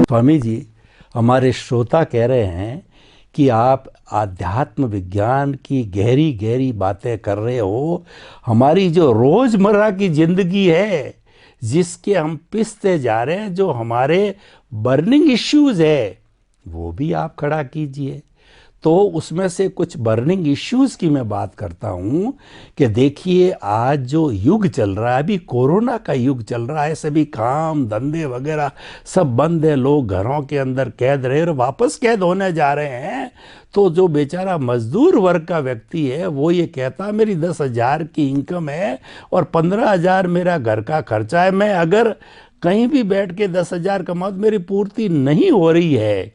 स्वामी जी, हमारे श्रोता कह रहे हैं कि आप आध्यात्म विज्ञान की गहरी गहरी बातें कर रहे हो। हमारी जो रोजमर्रा की जिंदगी है, जिसके हम पिसते जा रहे हैं, जो हमारे बर्निंग इश्यूज है, वो भी आप खड़ा कीजिए। तो उसमें से कुछ बर्निंग इश्यूज की मैं बात करता हूं कि देखिए, आज जो युग चल रहा है, अभी कोरोना का युग चल रहा है, सभी काम धंधे वगैरह सब बंद है, लोग घरों के अंदर कैद रहे और वापस कैद होने जा रहे हैं। तो जो बेचारा मजदूर वर्ग का व्यक्ति है, वो ये कहता मेरी 10,000 की इनकम है और 15,000 मेरा घर का खर्चा है, मैं अगर कहीं भी बैठ के 10,000 कमाऊं तो मेरी पूर्ति नहीं हो रही है।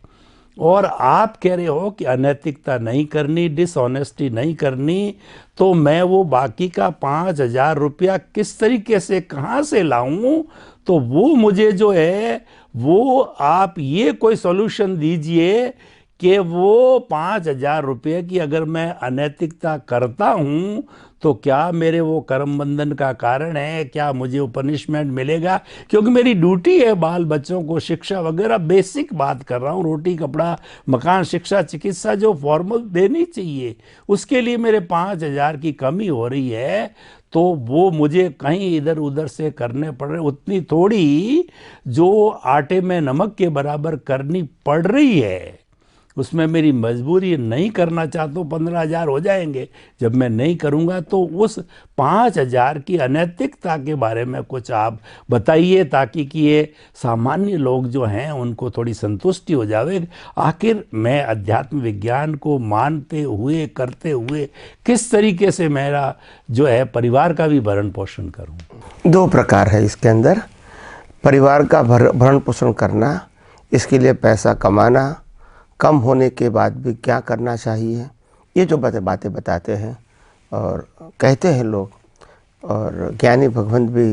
और आप कह रहे हो कि अनैतिकता नहीं करनी, डिसऑनेस्टी नहीं करनी, तो मैं वो बाकी का 5,000 रुपया किस तरीके से कहाँ से लाऊं? तो वो मुझे जो है, वो आप ये कोई सॉल्यूशन दीजिए कि वो 5,000 रुपये की अगर मैं अनैतिकता करता हूं तो क्या मेरे वो कर्म बंधन का कारण है? क्या मुझे वो पनिशमेंट मिलेगा? क्योंकि मेरी ड्यूटी है बाल बच्चों को शिक्षा वगैरह, बेसिक बात कर रहा हूँ, रोटी कपड़ा मकान शिक्षा चिकित्सा जो फॉर्मल देनी चाहिए, उसके लिए मेरे 5,000 की कमी हो रही है। तो वो मुझे कहीं इधर उधर से करने पड़ रहे, उतनी थोड़ी जो आटे में नमक के बराबर करनी पड़ रही है, उसमें मेरी मजबूरी नहीं करना चाहता हूँ। 15,000 हो जाएंगे, जब मैं नहीं करूँगा तो उस 5,000 की अनैतिकता के बारे में कुछ आप बताइए, ताकि कि ये सामान्य लोग जो हैं उनको थोड़ी संतुष्टि हो जाए। आखिर मैं अध्यात्म विज्ञान को मानते हुए करते हुए किस तरीके से मेरा जो है परिवार का भी भरण पोषण करूँ? दो प्रकार है इसके अंदर। परिवार का भरण पोषण करना, इसके लिए पैसा कमाना, कम होने के बाद भी क्या करना चाहिए, ये जो बातें बताते हैं और कहते हैं लोग। और ज्ञानी भगवंत भी,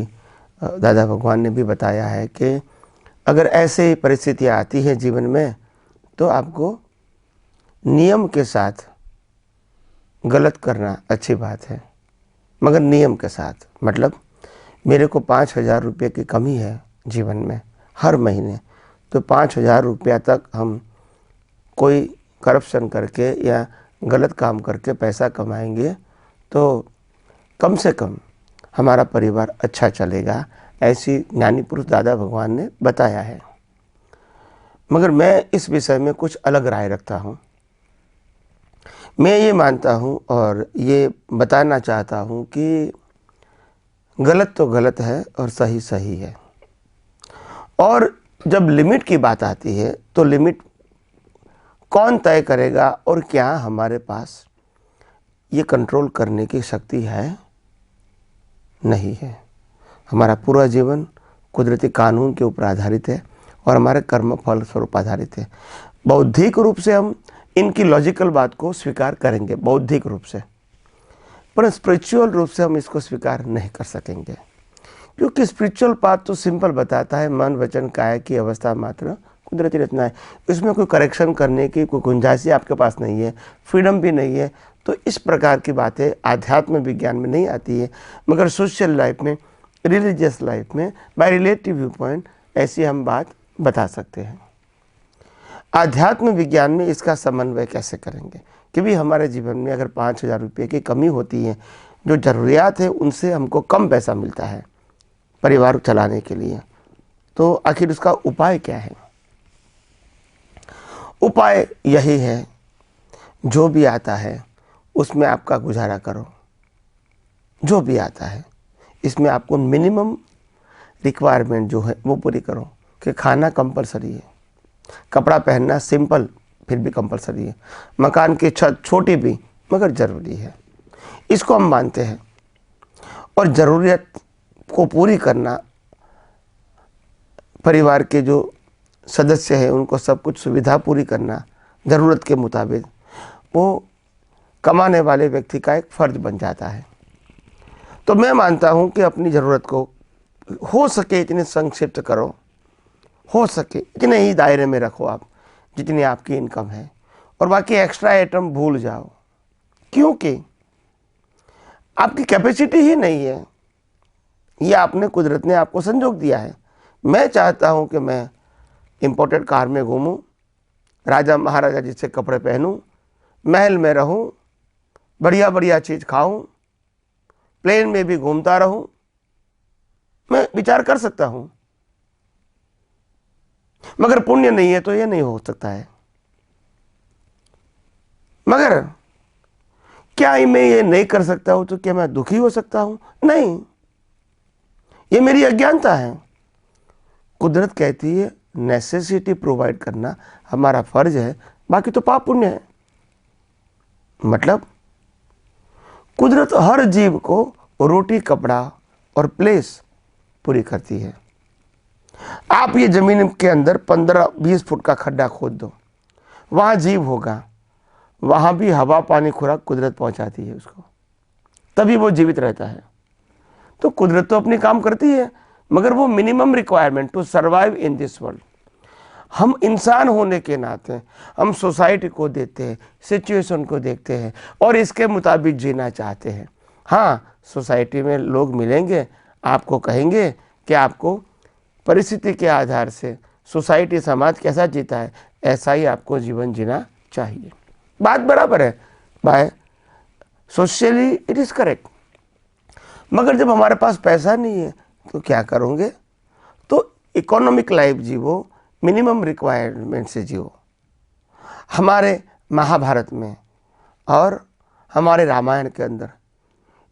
दादा भगवान ने भी बताया है कि अगर ऐसे परिस्थितियाँ आती हैं जीवन में तो आपको नियम के साथ गलत करना अच्छी बात है, मगर नियम के साथ। मतलब मेरे को 5,000 रुपये की कमी है जीवन में हर महीने, तो 5,000 रुपया तक हम कोई करप्शन करके या गलत काम करके पैसा कमाएंगे तो कम से कम हमारा परिवार अच्छा चलेगा, ऐसी ज्ञानी पुरुष दादा भगवान ने बताया है। मगर मैं इस विषय में कुछ अलग राय रखता हूँ। मैं ये मानता हूँ और ये बताना चाहता हूँ कि गलत तो गलत है और सही सही है। और जब लिमिट की बात आती है तो लिमिट कौन तय करेगा और क्या हमारे पास ये कंट्रोल करने की शक्ति है? नहीं है। हमारा पूरा जीवन कुदरती कानून के ऊपर आधारित है और हमारे कर्म फल स्वरूप आधारित है। बौद्धिक रूप से हम इनकी लॉजिकल बात को स्वीकार करेंगे, बौद्धिक रूप से, पर स्पिरिचुअल रूप से हम इसको स्वीकार नहीं कर सकेंगे, क्योंकि स्पिरिचुअल पाथ तो सिंपल बताता है मन वचन काया की अवस्था मात्र कुदरती रचना है। इसमें कोई करेक्शन करने की कोई गुंजाइश ही आपके पास नहीं है, फ्रीडम भी नहीं है। तो इस प्रकार की बातें आध्यात्म विज्ञान में नहीं आती है, मगर सोशल लाइफ में, रिलीजियस लाइफ में, बाय रिलेटिव व्यू पॉइंट ऐसी हम बात बता सकते हैं। आध्यात्म विज्ञान में इसका समन्वय कैसे करेंगे कि भी हमारे जीवन में अगर 5,000 रुपये की कमी होती है, जो ज़रूरियात है उनसे हमको कम पैसा मिलता है परिवार चलाने के लिए, तो आखिर उसका उपाय क्या है? उपाय यही है, जो भी आता है उसमें आपका गुजारा करो। जो भी आता है इसमें आपको मिनिमम रिक्वायरमेंट जो है वो पूरी करो, कि खाना कंपलसरी है, कपड़ा पहनना सिंपल फिर भी कंपलसरी है, मकान की छत छोटी भी मगर ज़रूरी है, इसको हम मानते हैं। और ज़रूरियत को पूरी करना, परिवार के जो सदस्य हैं उनको सब कुछ सुविधा पूरी करना ज़रूरत के मुताबिक, वो कमाने वाले व्यक्ति का एक फ़र्ज बन जाता है। तो मैं मानता हूँ कि अपनी ज़रूरत को हो सके इतने संक्षिप्त करो, हो सके इतने ही दायरे में रखो आप जितनी आपकी इनकम है, और बाकी एक्स्ट्रा आइटम भूल जाओ, क्योंकि आपकी कैपेसिटी ही नहीं है, ये आपने कुदरत ने आपको संजोग दिया है। मैं चाहता हूँ कि मैं इम्पोर्टेड कार में घूमूं, राजा महाराजा जिससे कपड़े पहनूं, महल में रहूं, बढ़िया बढ़िया चीज़ खाऊं, प्लेन में भी घूमता रहूं, मैं विचार कर सकता हूं। मगर पुण्य नहीं है तो ये नहीं हो सकता है। मगर क्या मैं ये नहीं कर सकता हूं तो क्या मैं दुखी हो सकता हूं? नहीं, ये मेरी अज्ञानता है। कुदरत कहती है नेसेसिटी प्रोवाइड करना हमारा फर्ज है, बाकी तो पाप पुण्य है। मतलब कुदरत हर जीव को रोटी, कपड़ा और प्लेस पूरी करती है। आप ये जमीन के अंदर 15-20 फुट का खड्डा खोद दो, वहाँ जीव होगा, वहाँ भी हवा, पानी, खुराक कुदरत पहुँचाती है उसको, तभी वो जीवित रहता है। तो कुदरत तो अपनी काम करती है, मगर वो minimum requirement to survive in this world हम इंसान होने के नाते हम सोसाइटी को देते हैं, सिचुएशन को देखते हैं और इसके मुताबिक जीना चाहते हैं। हाँ, सोसाइटी में लोग मिलेंगे, आपको कहेंगे कि आपको परिस्थिति के आधार से सोसाइटी, समाज कैसा जीता है, ऐसा ही आपको जीवन जीना चाहिए। बात बराबर है, by socially it is correct. मगर जब हमारे पास पैसा नहीं है तो क्या करोगे? तो इकोनॉमिक लाइफ जीवो, मिनिमम रिक्वायरमेंट से जियो। हमारे महाभारत में और हमारे रामायण के अंदर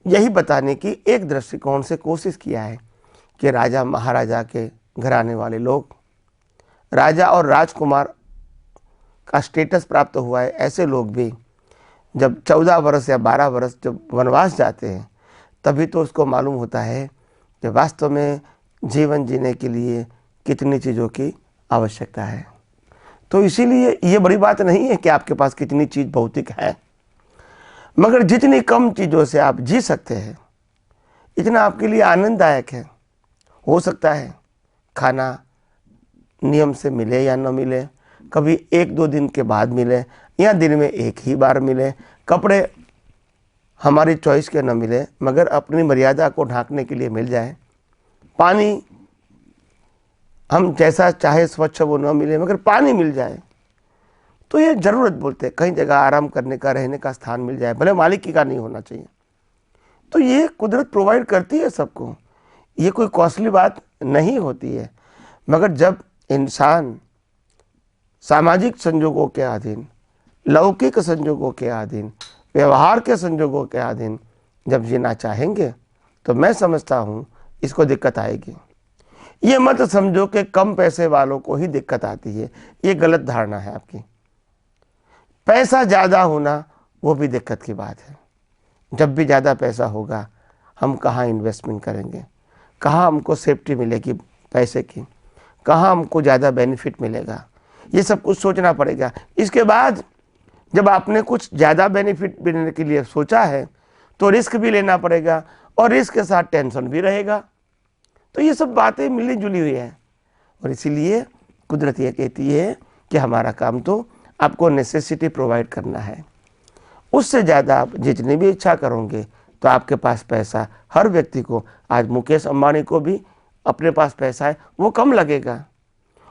यही बताने की एक दृष्टिकोण से कोशिश किया है कि राजा महाराजा के घराने वाले लोग, राजा और राजकुमार का स्टेटस प्राप्त हुआ है, ऐसे लोग भी जब 14 वर्ष या 12 वर्ष जब वनवास जाते हैं, तभी तो उसको मालूम होता है कि वास्तव में जीवन जीने के लिए कितनी चीज़ों की आवश्यकता है। तो इसीलिए ये बड़ी बात नहीं है कि आपके पास कितनी चीज़ भौतिक है, मगर जितनी कम चीज़ों से आप जी सकते हैं, इतना आपके लिए आनंददायक है। हो सकता है खाना नियम से मिले या न मिले, कभी 1-2 दिन के बाद मिले या दिन में एक ही बार मिले, कपड़े हमारी चॉइस के न मिले मगर अपनी मर्यादा को ढांकने के लिए मिल जाए, पानी हम जैसा चाहे स्वच्छ वो न मिले मगर पानी मिल जाए, तो ये ज़रूरत बोलते हैं। कहीं जगह आराम करने का, रहने का स्थान मिल जाए, भले मालिक का नहीं होना चाहिए, तो ये कुदरत प्रोवाइड करती है सबको। ये कोई कॉस्टली बात नहीं होती है। मगर जब इंसान सामाजिक संजोगों के अधीन, लौकिक संजोगों के अधीन, व्यवहार के संजोगों के अधीन जब जीना चाहेंगे, तो मैं समझता हूँ इसको दिक्कत आएगी। ये मत समझो कि कम पैसे वालों को ही दिक्कत आती है, ये गलत धारणा है आपकी। पैसा ज़्यादा होना वो भी दिक्कत की बात है। जब भी ज़्यादा पैसा होगा, हम कहाँ इन्वेस्टमेंट करेंगे, कहाँ हमको सेफ्टी मिलेगी पैसे की, कहाँ हमको ज़्यादा बेनिफिट मिलेगा, ये सब कुछ सोचना पड़ेगा। इसके बाद जब आपने कुछ ज़्यादा बेनिफिट मिलने के लिए सोचा है तो रिस्क भी लेना पड़ेगा और रिस्क के साथ टेंशन भी रहेगा। तो ये सब बातें मिली जुली हुई है और इसीलिए कुदरत ये कहती है कि हमारा काम तो आपको नेसेसिटी प्रोवाइड करना है। उससे ज़्यादा आप जितनी भी इच्छा करोगे तो आपके पास पैसा, हर व्यक्ति को, आज मुकेश अंबानी को भी अपने पास पैसा है, वो कम लगेगा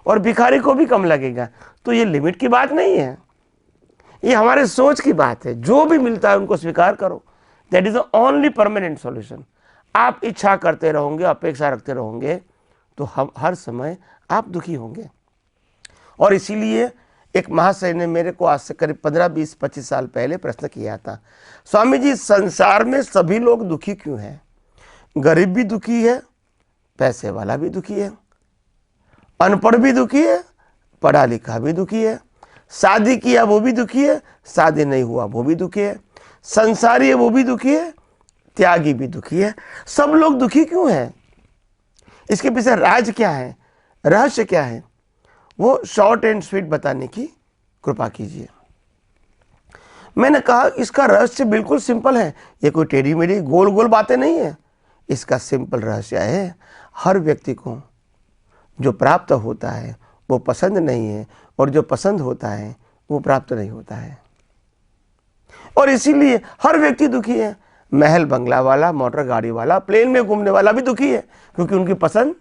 और भिखारी को भी कम लगेगा। तो ये लिमिट की बात नहीं है, ये हमारे सोच की बात है। जो भी मिलता है उनको स्वीकार करो, that is the only permanent solution. आप इच्छा करते रहोगे, अपेक्षा रखते रहोगे तो हम हर समय आप दुखी होंगे। और इसीलिए एक महाशय ने मेरे को आज से करीब 15-20-25 साल पहले प्रश्न किया था, स्वामी जी संसार में सभी लोग दुखी क्यों हैं? गरीब भी दुखी है, पैसे वाला भी दुखी है, अनपढ़ भी दुखी है, पढ़ा लिखा भी दुखी है, शादी किया वो भी दुखी है, शादी नहीं हुआ वो भी दुखी है, संसारी है वो भी दुखी है, त्यागी भी दुखी है। सब लोग दुखी क्यों हैं? इसके पीछे राज क्या है, रहस्य क्या है? वो शॉर्ट एंड स्वीट बताने की कृपा कीजिए। मैंने कहा इसका रहस्य बिल्कुल सिंपल है, ये कोई टेढ़ी मेढ़ी गोल गोल बातें नहीं है। इसका सिंपल रहस्य है, हर व्यक्ति को जो प्राप्त होता है वो पसंद नहीं है और जो पसंद होता है वो प्राप्त नहीं होता है। और इसीलिए हर व्यक्ति दुखी है। महल बंगला वाला, मोटर गाड़ी वाला, प्लेन में घूमने वाला भी दुखी है, क्योंकि उनकी पसंद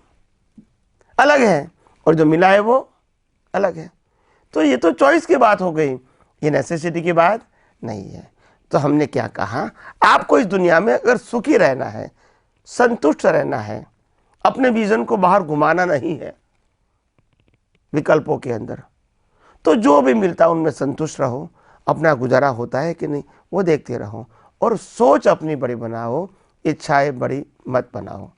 अलग है और जो मिला है वो अलग है। तो ये तो चॉइस की बात हो गई, ये नेसेसिटी की बात नहीं है। तो हमने क्या कहा, आपको इस दुनिया में अगर सुखी रहना है, संतुष्ट रहना है, अपने विजन को बाहर घुमाना नहीं है विकल्पों के अंदर, तो जो भी मिलता है उनमें संतुष्ट रहो। अपना गुजारा होता है कि नहीं वो देखते रहो, और सोच अपनी बड़ी बनाओ, इच्छाएं बड़ी मत बनाओ।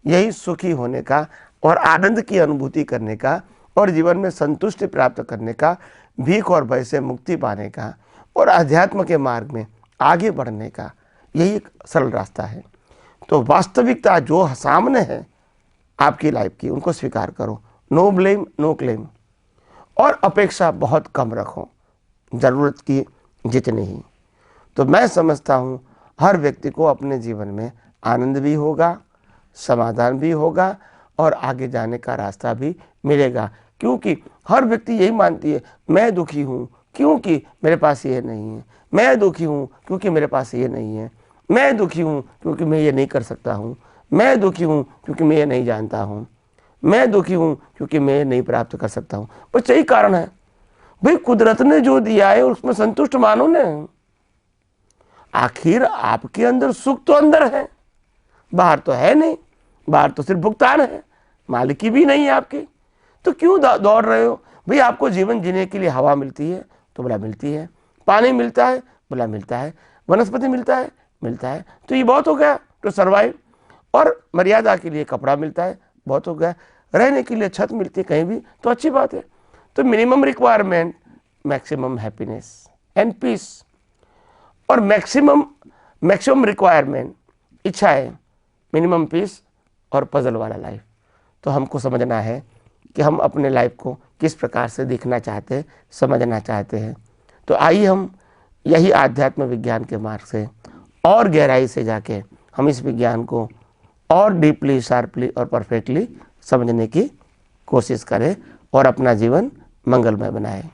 यही सुखी होने का और आनंद की अनुभूति करने का और जीवन में संतुष्टि प्राप्त करने का, भीख और भय से मुक्ति पाने का और अध्यात्म के मार्ग में आगे बढ़ने का यही एक सरल रास्ता है। तो वास्तविकता जो सामने है आपकी लाइफ की, उनको स्वीकार करो। नो ब्लेम नो क्लेम, और अपेक्षा बहुत कम रखो, ज़रूरत की जितनी ही। तो मैं समझता हूँ हर व्यक्ति को अपने जीवन में आनंद भी होगा, समाधान भी होगा और आगे जाने का रास्ता भी मिलेगा। क्योंकि हर व्यक्ति यही मानती है, मैं दुखी हूँ क्योंकि मेरे पास ये नहीं है, मैं दुखी हूँ क्योंकि मेरे पास ये नहीं है, मैं दुखी हूँ क्योंकि मैं ये नहीं कर सकता हूँ, मैं दुखी हूँ क्योंकि मैं ये नहीं जानता हूँ, मैं दुखी हूँ क्योंकि मैं ये नहीं प्राप्त कर सकता हूँ। बस यही कारण है भाई, कुदरत ने जो दिया है उसमें संतुष्ट मानो ना। आखिर आपके अंदर सुख तो अंदर है, बाहर तो है नहीं, बाहर तो सिर्फ भुगतान है, मालिकी भी नहीं है आपकी। तो क्यों दौड़ रहे हो भाई? आपको जीवन जीने के लिए हवा मिलती है तो बोला मिलती है, पानी मिलता है बोला मिलता है, वनस्पति मिलता है मिलता है, तो ये बहुत हो गया टू सर्वाइव। और मर्यादा के लिए कपड़ा मिलता है, बहुत हो गया। रहने के लिए छत मिलती है कहीं भी, तो अच्छी बात है। तो minimum requirement maximum happiness and peace, और मैक्सिमम रिक्वायरमेंट इच्छाएं, मिनिमम पीस और पजल वाला लाइफ। तो हमको समझना है कि हम अपने लाइफ को किस प्रकार से देखना चाहते हैं, समझना चाहते हैं। तो आइए हम यही आध्यात्म विज्ञान के मार्ग से और गहराई से जाके हम इस विज्ञान को और डीपली, शार्पली और परफेक्टली समझने की कोशिश करें और अपना जीवन मंगलमय बनाएं।